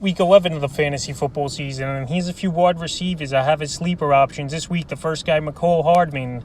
Week 11 of the fantasy football season, and here's a few wide receivers I have as sleeper options this week. The first guy, McCall Hardman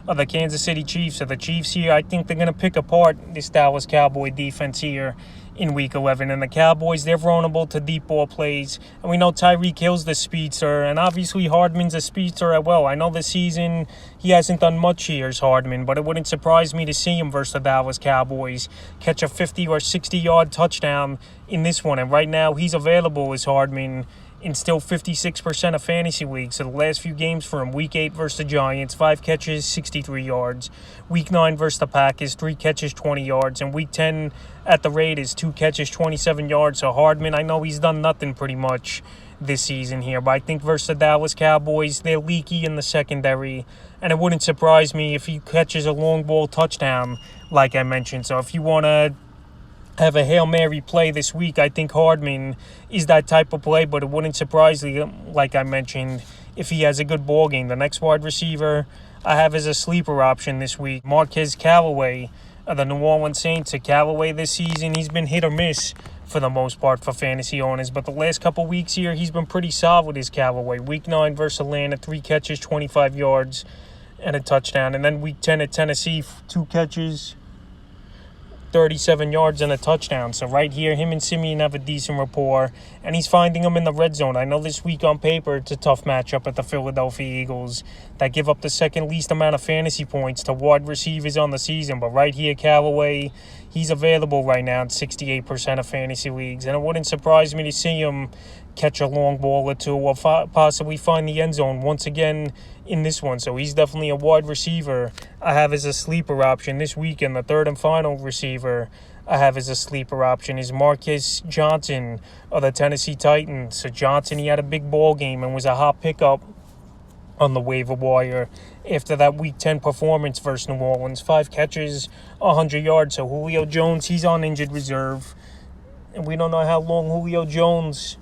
of the Kansas City Chiefs. So the Chiefs here, I think they're going to pick apart this Dallas Cowboy defense here in Week 11. And the Cowboys, they're vulnerable to deep ball plays. And we know Tyreek Hill's the speedster, and obviously Hardman's a speedster as well. I know this season he hasn't done much here as Hardman, but it wouldn't surprise me to see him versus the Dallas Cowboys catch a 50 or 60-yard touchdown in this one. And right now he's available as Hardman in still 56% of fantasy leagues. So the last few games for him: Week 8 versus the Giants, 5 catches, 63 yards. Week 9 versus the Packers, 3 catches, 20 yards. And Week 10 at the Raiders, 2 catches, 27 yards. So Hardman, I know he's done nothing pretty much this season here, but I think versus the Dallas Cowboys, they're leaky in the secondary, and it wouldn't surprise me if he catches a long ball touchdown like I mentioned. So if you want to have a Hail Mary play this week, I think Hardman is that type of play, but it wouldn't surprise me, like I mentioned, if he has a good ball game. The next wide receiver I have as a sleeper option this week, Marquez Callaway of the New Orleans Saints. Callaway this season, he's been hit or miss for the most part for fantasy owners, but the last couple weeks here, he's been pretty solid as Callaway. Week 9 versus Atlanta, 3 catches, 25 yards, and a touchdown. And then Week 10 at Tennessee, 2 catches, 37 yards and a touchdown. So right here, him and Simeon have a decent rapport, and he's finding them in the red zone. I know this week on paper it's a tough matchup at the Philadelphia Eagles that give up the second least amount of fantasy points to wide receivers on the season. But right here, Callaway, he's available right now in 68% of fantasy leagues, and it wouldn't surprise me to see him catch a long ball or two or possibly find the end zone once again in this one. So he's definitely a wide receiver I have as a sleeper option this weekend. The third and final receiver I have as a sleeper option is Marquez Johnson of the Tennessee Titans. So Johnson, he had a big ball game and was a hot pickup on the waiver wire after that Week 10 performance versus New Orleans. 5 catches, 100 yards. So Julio Jones, he's on injured reserve, and we don't know how long Julio Jones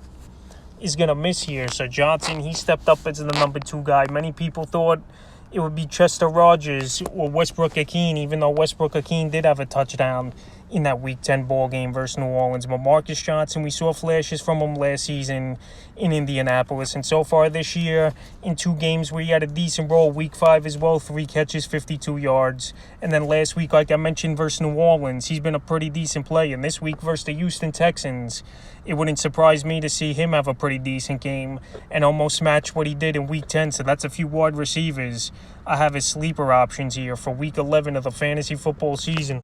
is going to miss here. So Johnson, he stepped up as the number 2 guy. Many people thought it would be Chester Rogers or Westbrook-Ikhine, even though Westbrook-Ikhine did have a touchdown in that Week 10 ball game versus New Orleans. But Marcus Johnson, we saw flashes from him last season in Indianapolis. And so far this year, in 2 games where he had a decent role, Week 5 as well, 3 catches, 52 yards. And then last week, like I mentioned, versus New Orleans, he's been a pretty decent play. And this week versus the Houston Texans, it wouldn't surprise me to see him have a pretty decent game and almost match what he did in Week 10. So that's a few wide receivers I have as sleeper options here for Week 11 of the fantasy football season.